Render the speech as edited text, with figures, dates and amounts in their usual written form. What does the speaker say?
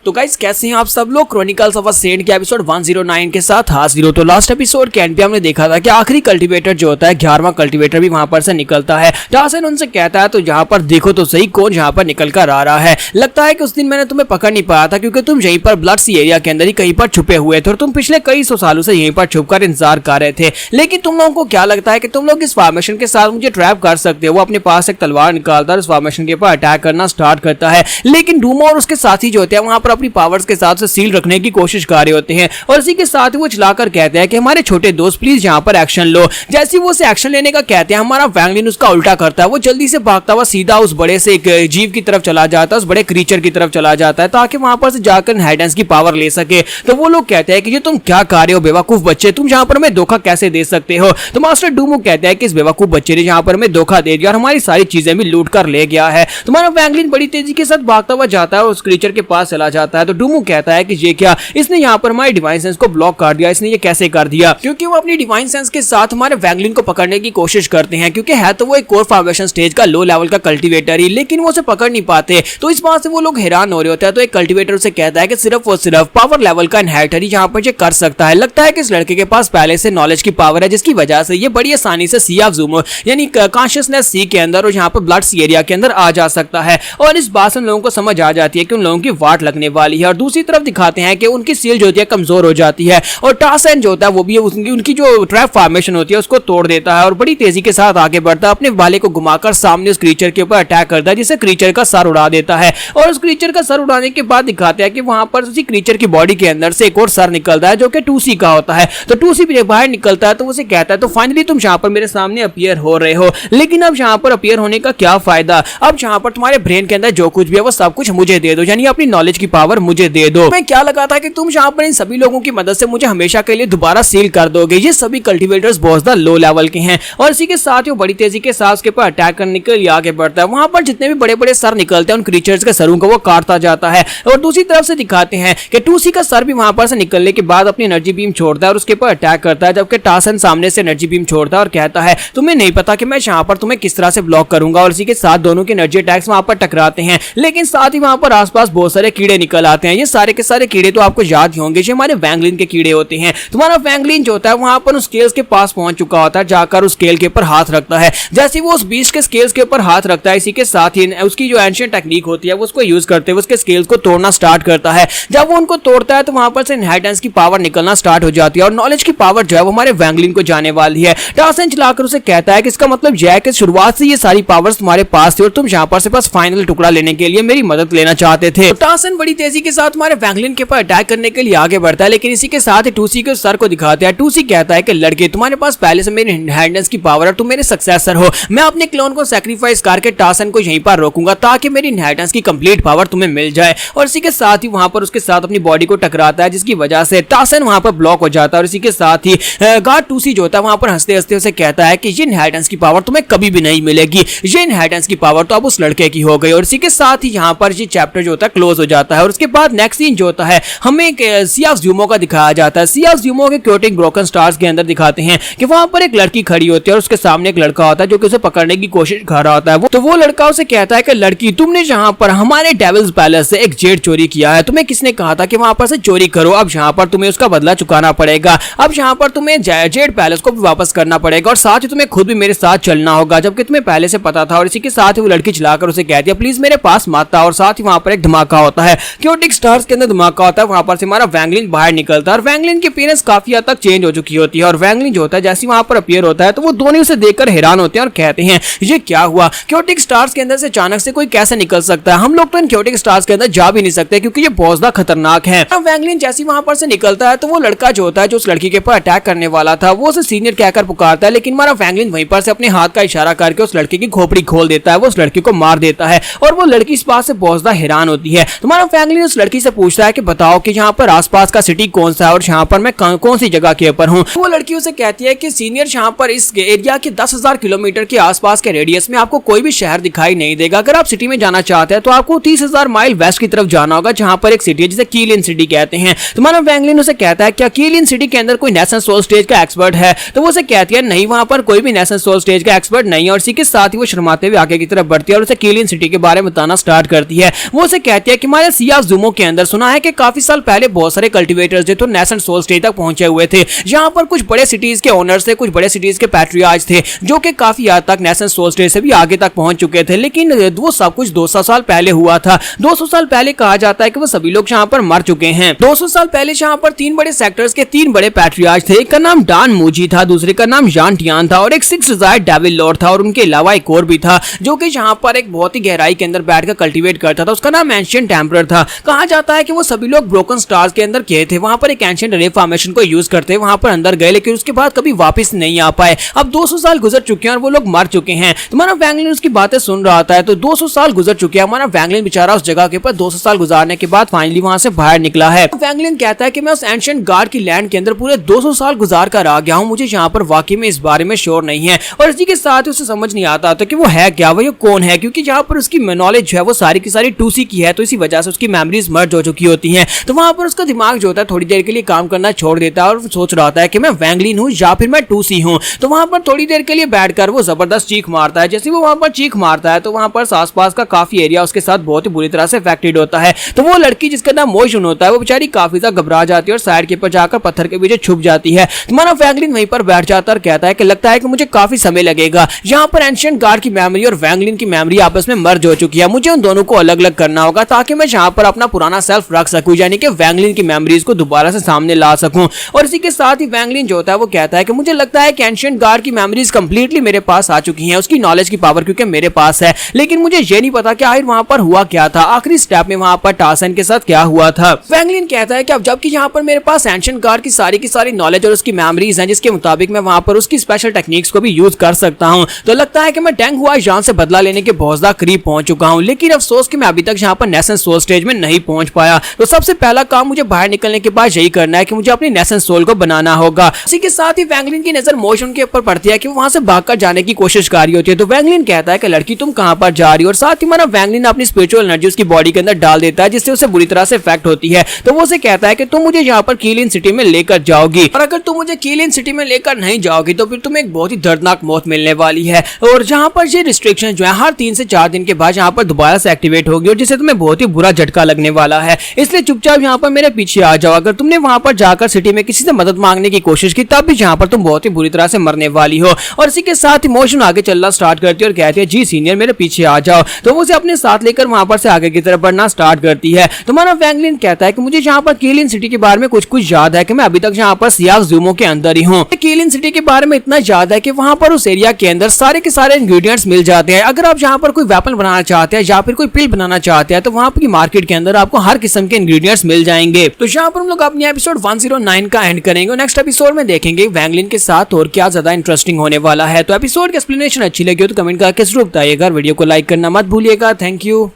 तो गाइस कैसे हैं आप सब लोग। क्रॉनिकल्स ऑफ अ सेंट के एपिसोड 109 के साथ हाजिर हो। तो लास्ट एपिसोड के एंड पे हमने देखा था कि आखिरी कल्टीवेटर जो होता है 11वां कल्टीवेटर भी वहां पर से निकलता है। टार्सन उनसे कहता है तो यहाँ पर देखो तो सही कौन यहाँ पर निकल कर आ रहा है। लगता है कि उस दिन मैंने तुम्हें पकड़ नहीं पाया था क्योंकि तुम यहीं पर ब्लड सी एरिया के अंदर ही कहीं पर छुपे हुए थे और तुम पिछले कई सौ सालों से यहीं पर छुपकर इंतजार कर रहे थे। लेकिन तुम लोगों को क्या लगता है कि तुम लोग इस फॉर्मेशन के साथ मुझे ट्रैप कर सकते हो। वो अपने पास एक तलवार निकालता है, उस फॉर्मेशन के ऊपर अटैक करना स्टार्ट करता है। लेकिन डूमो और उसके साथी जो होते हैं वहां पर अपनी पावर्स के साथ से सील रखने की कोशिश कर रहे होते हैं और इसी के साथ वो चलाकर कहते हैं कि हमारे छोटे दोस्त प्लीज यहाँ पर एक्शन लो। जैसे वो उसे एक्शन लेने का कहते हैं हमारा वैंगलिन उसका उल्टा करता है। वो जल्दी से भागता हुआ सीधा उस बड़े से एक जीव की तरफ चला जाता है, उस बड़े क्रीचर की तरफ चला जाता है ताकि वहां पर से जाकर इनहेरिटेंस की पावर ले सके। तो वो लोग कहते हैं कि ये तुम क्या कर रहे हो बेवकूफ बच्चे, तुम यहाँ पर हमें धोखा कैसे दे सकते हो। तो मास्टर डूमो कहता है कि इस बेवकूफ बच्चे ने यहाँ पर हमें धोखा दे दिया और हमारी सारी चीजें भी लूट कर ले गया है। तुम्हारा वैंगलिन बड़ी तेजी के साथ भागता हुआ जाता है और उस क्रीचर के पास चला जाता है। तो डूमो कहता है कि ये क्या, इसने यहाँ पर हमारी डिवाइन सेंस को ब्लॉक कर दिया, इसने ये कैसे कर दिया। क्योंकि वो अपनी डिवाइन सेंस के साथ हमारे वैंगलिन को पकड़ने की कोशिश करते हैं क्योंकि है तो वो एक कोर फॉर्मेशन स्टेज का लो लेवल का कल्टीवेटर ही, लेकिन वो उसे पकड़ नहीं पाते। तो इस बात से वो लोग हैरान हो रहे होते हैं। तो एक कल्टीवेटर उसे कहता है कि सिर्फ और सिर्फ पावर लेवल का इनहेरिटर ही यहाँ पर ये कर सकता है। लगता है कि इस लड़के के पास पहले से नॉलेज की पावर है जिसकी वजह से ये बड़ी आसानी से सी ऑफ ज़ूमो यानी कॉन्शियसनेस सी के अंदर और यहाँ पर ब्लड सी एरिया के अंदर आ जा सकता है। और इस बात से उन लोगों को समझ आ जाती है कि उन लोगों की वाट लगने वाली है। और दूसरी तरफ दिखाते हैं कि उनकी सील जो होती है कमजोर हो जाती है और टार्सन जो होता है वो भी उनकी जो ट्रैप फॉर्मेशन होती है उसको तोड़ देता है और बड़ी तेजी के साथ आगे बढ़ता है, अपने भाले को घुमाकर सामने उस क्रीचर के ऊपर अटैक करता है जिससे क्रीचर का सर उड़ा देता है। और उस क्रीचर का सर उड़ाने के बाद दिखाते हैं कि वहां पर उसी क्रीचर की बॉडी के अंदर से एक और सर निकलता है जो कि टूसी का होता है। तो टूसी भी बाहर निकलता है तो उसे कहता है तो फाइनली तुम यहाँ पर मेरे सामने अपीयर हो रहे हो, लेकिन अब यहाँ पर अपीयर होने का क्या फायदा। अब यहाँ पर तुम्हारे ब्रेन के अंदर जो कुछ भी है वो सब कुछ मुझे दे दो, यानी अपनी नॉलेज की पावर मुझे दे दो। मैं क्या लगा था कि तुम यहाँ पर इन सभी लोगों की मदद से मुझे हमेशा के लिए दोबारा सील कर दोगे। ये सभी कल्टीवेटर्स बहुत ज्यादा लो लेवल के हैं और इसी के साथ ही बड़ी तेजी के साथ उसके ऊपर अटैक करने के लिए आगे बढ़ता है। वहां पर जितने भी बड़े बड़े सर निकलते हैं उन क्रीचर्स के सरों को वो काटता जाता है। और दूसरी तरफ से दिखाते हैं कि टूसी का सर भी वहां पर से निकलने के बाद अपनी एनर्जी बीम छोड़ता है और उसके ऊपर अटैक करता है, जबकि टार्सन सामने से एनर्जी बीम छोड़ता है और कहता है तुम्हें नहीं पता कि मैं यहाँ पर तुम्हें किस तरह से ब्लॉक करूंगा। और इसी के साथ दोनों के एनर्जी अटैक्स वहां पर टकराते हैं, लेकिन साथ ही वहां पर आसपास बहुत सारे कीड़े निकल आते हैं। ये सारे के सारे कीड़े तो आपको याद ही होंगे, ये हमारे वैंगलिन के कीड़े होते हैं। तुम्हारा वैंगलिन जो होता है वहां पर उस स्केल्स के पास पहुंच चुका होता है, जाकर उस स्केल के ऊपर हाथ रखता है। जैसे वो उस बीच के स्केल्स के ऊपर हाथ रखता है, इसी के साथ ही उसकी जो एंशिएंट टेक्निक होती है वो उसको यूज करते हुए उसके स्केल्स को तोड़ना स्टार्ट करता है। जब वो उनको तोड़ता है तो वहां पर से इनहेरिटेंस की पावर निकलना स्टार्ट हो जाती है और नॉलेज की पावर जो है वो हमारे वैंगलिन को जाने वाली है। टार्सन चलाकर उसे कहता है कि इसका मतलब यह है कि शुरुआत से ये सारी पावर्स तुम्हारे पास थी और तुम यहाँ पर से बस फाइनल टुकड़ा लेने के लिए मेरी मदद लेना चाहते थे। तो टार्सन बड़ी तेजी के साथ हमारे वैंगलिन के ऊपर अटैक करने के लिए आगे बढ़ता है, लेकिन इसी के साथ ही टूसी के सर को दिखाते हैं। टूसी कहता है कि लड़के तुम्हारे पास पहले से मेरी इनहेरिटेंस की पावर है, तुम मेरे सक्सेसर हो। मैं अपने क्लोन को सैक्रिफाइस करके टार्सन को यहीं पर रोकूंगा ताकि मेरी इनहेरिटेंस की कंप्लीट पावर तुम्हें मिल जाए। और इसी के साथ ही वहां पर उसके साथ अपनी बॉडी को टकराता है जिसकी वजह से टार्सन वहां पर ब्लॉक हो जाता है। और इसी के साथ ही गार्ड टूसी जो होता है वहां पर हंसते हंसते उसे कहता है कि ये इनहेरिटेंस की पावर तुम्हें कभी भी नहीं मिलेगी, ये इनहेरिटेंस की पावर तो अब उस लड़के की हो गई। और इसी के साथ ही यहाँ पर ये चैप्टर जो होता है क्लोज हो जाता है। और उसके बाद नेक्स्ट सीन जो होता है हमें सी ऑफ ज़ूमो का दिखाया जाता है। सी ऑफ ज़ूमो के क्योटिक ब्रोकन स्टार्स के अंदर दिखाते हैं कि वहां पर एक लड़की खड़ी होती है और उसके सामने एक लड़का होता है जो कि उसे पकड़ने की कोशिश कर रहा होता है। तो वो लड़का उसे कहता है कि लड़की तुमने यहाँ पर हमारे डेविल्स पैलेस से एक जेड चोरी किया है, तुम्हें किसने कहा था कि वहां पर से चोरी करो, अब यहाँ पर तुम्हें उसका बदला चुकाना पड़ेगा। अब यहाँ पर तुम्हें जेड पैलेस को भी वापस करना पड़ेगा और साथ ही तुम्हें खुद भी मेरे साथ चलना होगा, जबकि तुम्हें पहले से पता था। और इसी के साथ ही वो लड़की चलाकर उसे कहती है प्लीज मेरे पास मत आओ। और साथ ही वहां पर एक धमाका होता है, क्योटिक स्टार्स के अंदर धमाका होता है, वहां पर से हमारा वैंगलिन बाहर निकलता है और वैंगलिन की अपीयरेंस काफी हद तक चेंज हो चुकी होती है। और वैंगलिन जो होता है जैसे वहां पर अपीयर होता है तो वो दोनों उसे देखकर हैरान होते हैं और कहते हैं ये क्या हुआ, क्योटिक स्टार्स के अंदर से अचानक से कोई कैसे निकल सकता है, हम लोग तो इन क्योटिक स्टार्स के अंदर जा भी नहीं सकते क्योंकि ये बहुत ज्यादा खतरनाक है। वैंगलिन जैसे वहां पर से निकलता है तो वो लड़का जो होता है जो उस लड़की के ऊपर अटैक करने वाला था वो उसे सीनियर कहकर पुकारता है, लेकिन हमारा वैंगलिन वहीं पर से अपने हाथ का इशारा करके उस लड़की की खोपड़ी खोल देता है, वो उस लड़की को मार देता है। और वो लड़की इस बात से बहुत ज्यादा हैरान होती है। तुम्हारा वैंगलिन उस लड़की से पूछता है कि बताओ कि यहाँ पर आसपास का सिटी कौन सा है और यहाँ पर मैं कौन सी जगह के ऊपर हूँ। वो लड़की उसे कहती है कि सीनियर यहाँ पर इस एरिया के 10,000 किलोमीटर के आसपास के रेडियस में आपको कोई भी शहर दिखाई नहीं देगा। अगर आप सिटी में जाना चाहते हैं तो आपको 30,000 माइल वेस्ट की तरफ जाना होगा जहाँ पर एक सिटी है जिसे कीलियन सिटी कहते हैं। तुम्हारा वैंगलिन उसे कहता है क्या कीलियन सिटी के अंदर कोई नेशनल सोल स्टेज का एक्सपर्ट है, तो वो उसे कहती है नहीं वहां पर कोई भी नेशनल सोल स्टेज का एक्सपर्ट नहीं है। और इसी के साथ ही वो शर्माते हुए आगे की तरफ बढ़ती है और उसे कीलियन सिटी के बारे में बताना स्टार्ट करती है। वो उसे कहती है कि हमारे सी सियास जुमो के अंदर सुना है कि काफी साल पहले बहुत सारे कल्टीवेटर्स जो तो नेशन सोल स्टेज तक पहुंचे हुए थे, जहां पर कुछ बड़े सिटीज के ओनर्स थे, कुछ बड़े सिटीज के पैट्रियार्च थे, जो कि काफी हद तक नेशन सोल स्टेज से भी आगे तक पहुंच चुके थे। लेकिन वो सब कुछ 200 साल पहले हुआ था। 200 साल पहले कहा जाता है कि वो सभी लोग यहाँ पर मर चुके हैं। 200 साल पहले यहाँ पर 3 बड़े सेक्टर्स के 3 बड़े पैट्रियार्च थे। एक का नाम डान मूजी था, दूसरे का नाम जान टियान था और एक 6 डिजायर्ड डेविल लॉर्ड था। और उनके अलावा एक और भी था जो कि यहाँ पर एक बहुत ही गहराई के अंदर बैठकर कल्टीवेट करता था, उसका नाम एंशिएंट टेम्परर था। कहा जाता है कि वो सभी लोग ब्रोकन स्टार्स के अंदर गए थे, वहां पर एक एंशिएंट रे फॉर्मेशन को यूज करते वहां पर अंदर गए, लेकिन उसके बाद कभी वापस नहीं आ पाए। अब 200 साल गुजर चुके हैं और वो लोग मर चुके हैं। तो हमारा वैंगलिन उसकी बातें सुन रहा था। तो 200 साल गुजर चुके हैं, हमारा वैंगलिन बेचारा उस जगह के ऊपर 200 साल गुजारने के बाद फाइनली वहां से बाहर निकला है। वैंगलिन कहता है कि मैं उस एंशिएंट गार्ड की लैंड के अंदर पूरे 200 साल गुजार कर आ गया हूं, मुझे यहाँ पर वाकई में इस बारे में श्योर नहीं है। और इसी के साथ उसे समझ नहीं आता था कि वो है क्या, वो कौन है, क्योंकि यहाँ पर उसकी नॉलेज जो है वो सारी की सारी 2C की है, तो इसी वजह से उसकी मेमोरीज मर्ज हो चुकी होती हैं। तो वहां पर उसका दिमाग जो होता है थोड़ी देर के लिए काम करना छोड़ देता है और सोच रहा है कि मैं वैंगलिन हूँ या फिर मैं 2C हूँ। तो वहां पर थोड़ी देर के लिए बैठकर वो जबरदस्त चीख मारता है। जैसे वो वहां पर चीख मारता है तो वहां पर आसपास का काफी एरिया उसके साथ बहुत ही बुरी तरह से अफेक्टेड होता है। तो वो लड़की जिसका नाम मोइशुन होता है वो बेचारी काफी ज्यादा घबरा जाती है और साइड के ऊपर जाकर पत्थर के पीछे छुप जाती है। तुम्हारा वैंगलिन वहीं पर बैठ जाता है और कहता है कि लगता है कि मुझे काफी समय लगेगा। यहाँ पर एंशिएंट गार्ड की मेमोरी और वैंगलिन की मेमोरी आपस में मर्ज हो चुकी है, मुझे उन दोनों को अलग अलग करना होगा ताकि मैं यहाँ पर अपना पुराना सेल्फ रख सकूं, यानी कि वैंगलिन की मेमोरीज को दोबारा से सामने ला सकूं। और इसी के साथ ही वैंगलिन जो होता है वो कहता है कि मुझे लगता है कि एंशिएंट गार्ड की मेमोरीज कंप्लीटली मेरे पास आ चुकी हैं, उसकी नॉलेज की पावर क्योंकि मेरे पास है, लेकिन मुझे ये नहीं पता कि आखिर वहां पर हुआ क्या था, आखिरी स्टेप में वहां पर टासन के साथ क्या हुआ था। वैंगलिन कहता है कि अब जबकि यहाँ पर मेरे पास एंशिएंट गार्ड की सारी नॉलेज और उसकी मेमोरीज हैं, जिसके मुताबिक मैं वहां पर उसकी स्पेशल टेक्निक्स को भी यूज कर सकता हूं, तो लगता है कि मैं डेंग हुआ जान से बदला लेने के बहुत ज्यादा करीब पहुंच चुका हूं। लेकिन अफसोस कि मैं अभी तक यहाँ पर नेशन सोल स्टेज में नहीं पहुंच पाया। तो सबसे पहला काम मुझे बाहर निकलने के बाद यही करना है कि मुझे अपनी नेशन सोल को बनाना होगा। इसी के साथ ही वैंगलिन की नजर मोइशुन के ऊपर पड़ती है कि वो वहां से भागकर जाने की कोशिश कर रही होती है। तो वैंगलिन कहता है कि लड़की तुम कहां पर जा रही हो, और साथ ही हमारा वैंगलिन अपनी स्पिरिचुअल एनर्जी उसकी बॉडी के अंदर डाल देता है, जिससे उसे बुरी तरह से इफेक्ट होती है। तो वो उसे कहता है कि तुम मुझे यहाँ पर कीलिन सिटी में लेकर जाओगी, और अगर तुम मुझे कीलिन सिटी में लेकर नहीं जाओगी तो फिर तुम्हें एक बहुत ही दर्दनाक मौत मिलने वाली है। और जहाँ पर ये रिस्ट्रिक्शन जो है हर 3 से 4 दिन के बाद यहाँ पर दोबारा से एक्टिवेट होगी और जिससे तुम्हें बहुत ही बुरा झटका लगने वाला है, इसलिए चुपचाप यहाँ पर मेरे पीछे आ जाओ। अगर तुमने वहां पर जाकर सिटी में किसी से मदद मांगने की कोशिश की तब भी यहाँ पर तुम बहुत ही बुरी तरह से मरने वाली हो। और इसी के साथ ही मोइशुन आगे चलना स्टार्ट करती है और कहती है जी सीनियर मेरे पीछे आ जाओ। तो वो उसे अपने साथ लेकर वहां पर से आगे की तरफ बढ़ना स्टार्ट करती है। तो हमारा वैंगलिन कहता है कि मुझे यहाँ पर कीलिन सिटी के बारे में कुछ याद है कि मैं अभी तक यहाँ पर सियास जुमो के अंदर ही हूँ। कीलिन सिटी के बारे में इतना याद है कि वहां पर उस एरिया के अंदर सारे के सारे इंग्रेडिएंट्स मिल जाते हैं। अगर आप यहाँ पर कोई वेपन बनाना चाहते हैं या फिर कोई पिल बनाना चाहते हैं तो वहां पर मार्केट के अंदर आपको हर किस्म के इंग्रेडिएंट्स मिल जाएंगे। तो यहाँ पर हम लोग अपनी एपिसोड 109 का एंड करेंगे। नेक्स्ट एपिसोड में देखेंगे वैंगलिन के साथ और क्या ज्यादा इंटरेस्टिंग होने वाला है। तो एपिसोड की एक्सप्लेनेशन अच्छी लगी हो तो कमेंट करके जरूर बताइएगा। वीडियो को लाइक करना मत भूलिएगा। Thank you.